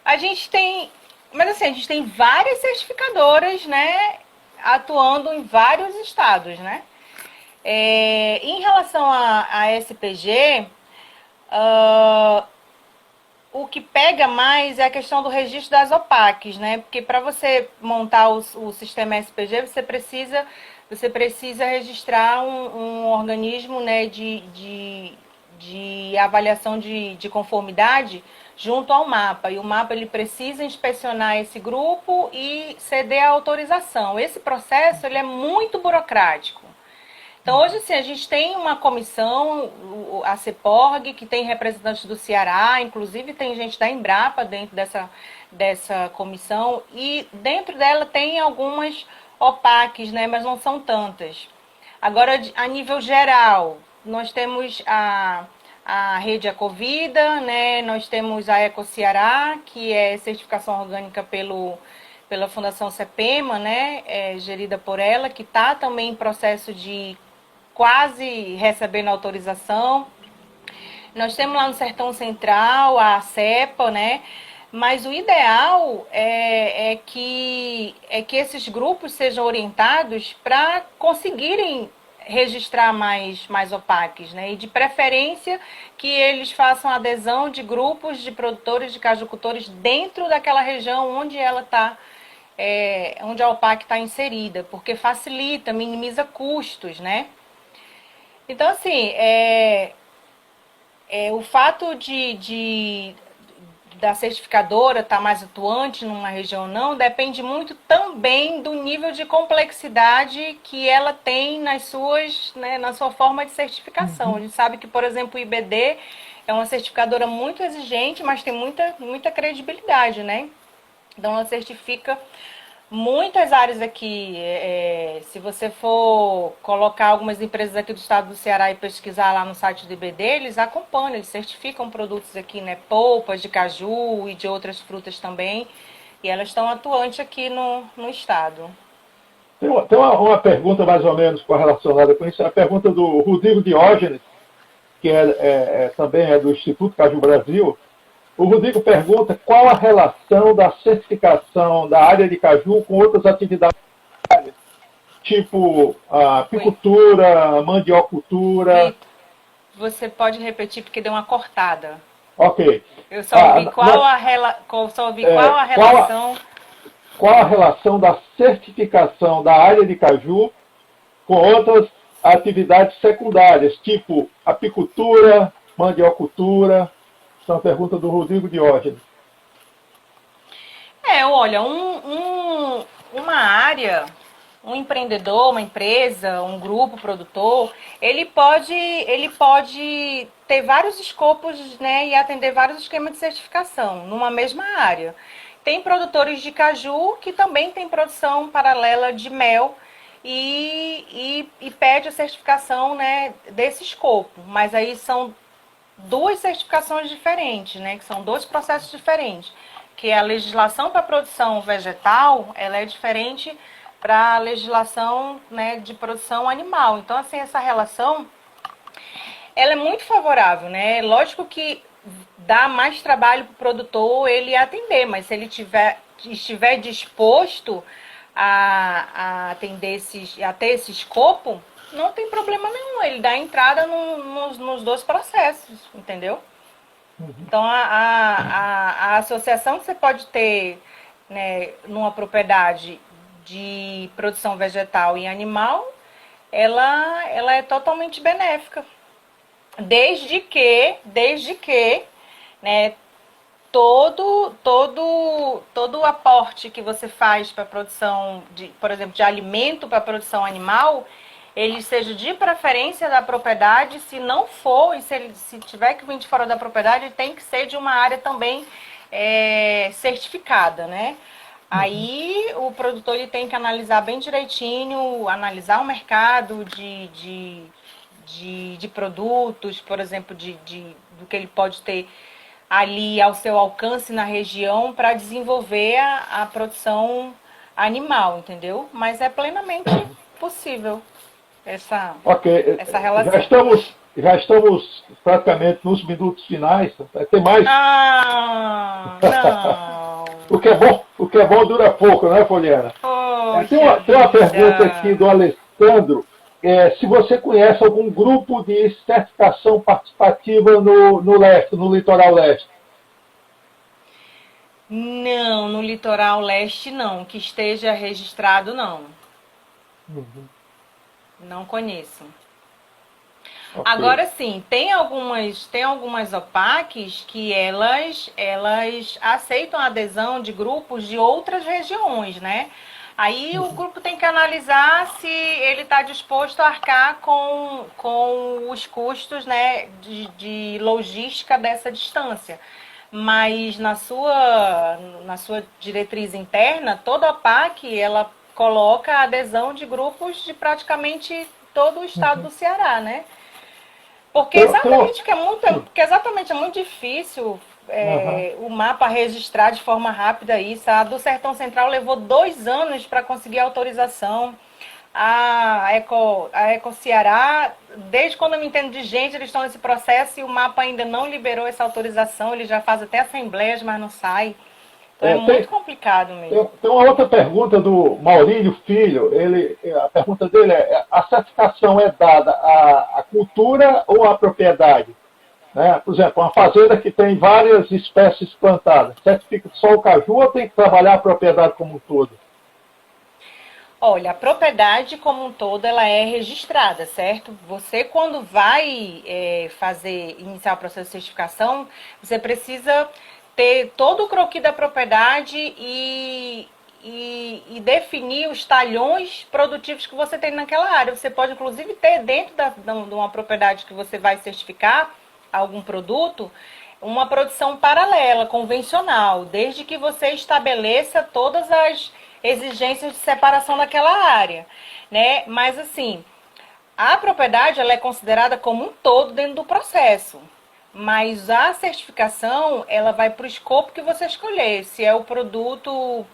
A gente tem, mas assim, a gente tem várias certificadoras, né, atuando em vários estados, né? Em relação a SPG, o que pega mais é a questão do registro das OPACs, né? Porque para você montar o sistema SPG, você precisa registrar um organismo, né, de avaliação de conformidade junto ao mapa. E o mapa ele precisa inspecionar esse grupo e ceder a autorização. Esse processo ele é muito burocrático. Então, hoje, assim, a gente tem uma comissão, a CEPORG, que tem representantes do Ceará, inclusive tem gente da Embrapa dentro dessa comissão, e dentro dela tem algumas OPACs, né, mas não são tantas. Agora, a nível geral, nós temos a Rede Ecovida, né, nós temos a Eco Ceará, que é certificação orgânica pela Fundação CEPEMA, né, gerida por ela, que está também em processo de quase recebendo autorização. Nós temos lá no Sertão Central a CEPA, né? Mas o ideal é que esses grupos sejam orientados para conseguirem registrar mais OPACs, né? E de preferência que eles façam adesão de grupos de produtores de cajucultores dentro daquela região onde ela está, onde a OPAC está inserida, porque facilita, minimiza custos, né? Então, assim, o fato da certificadora estar mais atuante numa região ou não depende muito também do nível de complexidade que ela tem né, na sua forma de certificação. Uhum. A gente sabe que, por exemplo, o IBD é uma certificadora muito exigente, mas tem muita credibilidade, né? Então, ela certifica muitas áreas aqui. Se você for colocar algumas empresas aqui do estado do Ceará e pesquisar lá no site do IBD, eles acompanham, eles certificam produtos aqui, né? Polpas de caju e de outras frutas também. E elas estão atuantes aqui no estado. Tem uma pergunta mais ou menos correlacionada com isso, a pergunta do Rodrigo Diógenes, que também é do Instituto Caju Brasil. O Rodrigo pergunta qual a relação da certificação da área de caju com outras atividades, tipo a apicultura, mandiocultura. Você pode repetir porque deu uma cortada. Ok. Eu só ouvi qual a relação. Qual a relação da certificação da área de caju com outras atividades secundárias, tipo apicultura, mandiocultura? Essa é uma pergunta do Rodrigo Diógenes. Olha, uma área, um empreendedor, uma empresa, um grupo produtor, ele pode ter vários escopos, né, e atender vários esquemas de certificação numa mesma área. Tem produtores de caju que também tem produção paralela de mel e pede a certificação, né, desse escopo, mas aí são duas certificações diferentes, né, que são dois processos diferentes, que a legislação para a produção vegetal, ela é diferente para a legislação, né, de produção animal. Então, assim, essa relação, ela é muito favorável, né? Lógico que dá mais trabalho para o produtor ele atender, mas se ele estiver disposto a atender a ter esse escopo, não tem problema nenhum, ele dá entrada nos dois processos, entendeu? Então, a associação que você pode ter, né, numa propriedade de produção vegetal e animal, ela é totalmente benéfica. Desde que né, todo o aporte que você faz para a produção, por exemplo, de alimento para a produção animal, ele seja de preferência da propriedade. Se não for, e se tiver que vir de fora da propriedade, tem que ser de uma área também certificada, né? Aí o produtor ele tem que analisar bem direitinho, analisar o mercado de produtos, por exemplo, do que ele pode ter ali ao seu alcance na região para desenvolver a produção animal, entendeu? Mas é plenamente possível essa relação. Já estamos praticamente nos minutos finais. Tem mais? Não. O que é bom dura pouco, né, Poliana? Tem uma pergunta aqui do Alessandro. Se você conhece algum grupo de certificação participativa no leste, no litoral leste? Não, no litoral leste não. Que esteja registrado, não. Não conheço. Okay. Agora sim, tem algumas OPACs que elas aceitam a adesão de grupos de outras regiões, né? Aí o grupo tem que analisar se ele está disposto a arcar com os custos, né, de logística dessa distância. Mas na sua diretriz interna, toda a OPAC, ela coloca a adesão de grupos de praticamente todo o estado do Ceará, né? Porque exatamente é muito difícil o mapa registrar de forma rápida isso. A do Sertão Central levou 2 anos para conseguir autorização. A Eco Ceará, desde quando eu me entendo de gente, eles estão nesse processo e o mapa ainda não liberou essa autorização. Ele já faz até assembleias, mas não sai. Então é muito complicado mesmo. Tem uma outra pergunta do Maurílio Filho. A pergunta dele é: a certificação é dada à cultura ou à propriedade? Né? Por exemplo, uma fazenda que tem várias espécies plantadas, certifica só o caju ou tem que trabalhar a propriedade como um todo? Olha, a propriedade como um todo ela é registrada, certo? Você quando vai iniciar o processo de certificação, você precisa ter todo o croquis da propriedade e definir os talhões produtivos que você tem naquela área. Você pode, inclusive, ter dentro de uma propriedade que você vai certificar algum produto, uma produção paralela, convencional, desde que você estabeleça todas as exigências de separação daquela área, né? Mas, assim, a propriedade ela é considerada como um todo dentro do processo. Mas a certificação, ela vai para o escopo que você escolher. Se é o produto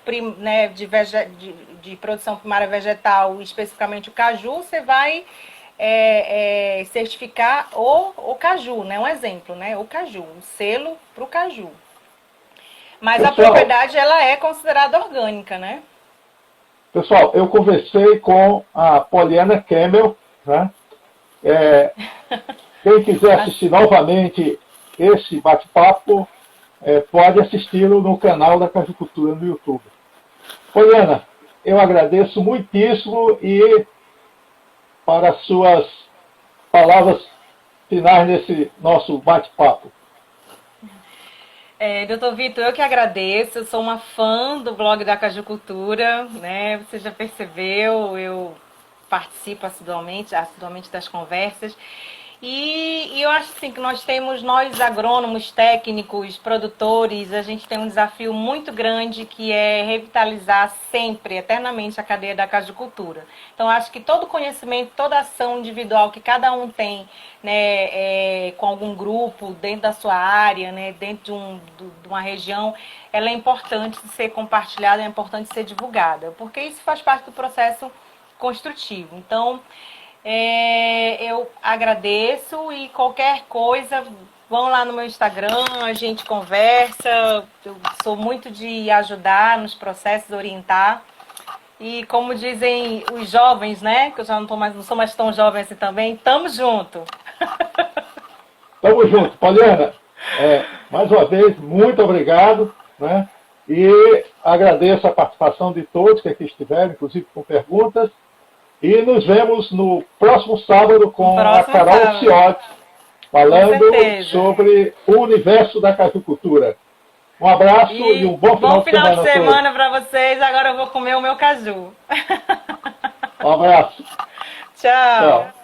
de produção primária vegetal, especificamente o caju, você vai certificar o caju, né? Um exemplo, né? O caju, um selo para o caju. Mas a propriedade, ela é considerada orgânica, né? Pessoal, eu conversei com a Poliana Kemmel, né? Quem quiser assistir novamente esse bate-papo, pode assisti-lo no canal da Cajucultura no YouTube. Poliana, eu agradeço muitíssimo e para as suas palavras finais nesse nosso bate-papo. Doutor Vitor, eu que agradeço, eu sou uma fã do blog da Cajucultura, né? Você já percebeu, eu participo assiduamente das conversas. E eu acho assim que nós agrônomos, técnicos, produtores, a gente tem um desafio muito grande que é revitalizar sempre, eternamente, a cadeia da cajucultura. Então, acho que todo conhecimento, toda ação individual que cada um tem, né, com algum grupo, dentro da sua área, né, dentro de uma região, ela é importante de ser compartilhada, é importante de ser divulgada, porque isso faz parte do processo construtivo. Então, eu agradeço e qualquer coisa, vão lá no meu Instagram, a gente conversa, eu sou muito de ajudar nos processos, orientar. E como dizem os jovens, né, que eu já não sou mais tão jovem assim também, tamo junto. Tamo junto, Poliana. Mais uma vez, muito obrigado, né? E agradeço a participação de todos que aqui estiveram, inclusive com perguntas. E nos vemos no próximo sábado com a Carol Ciotti, falando sobre o universo da cajucultura. Um abraço e um bom final de semana para vocês. Agora eu vou comer o meu caju. Um abraço. Tchau. Tchau.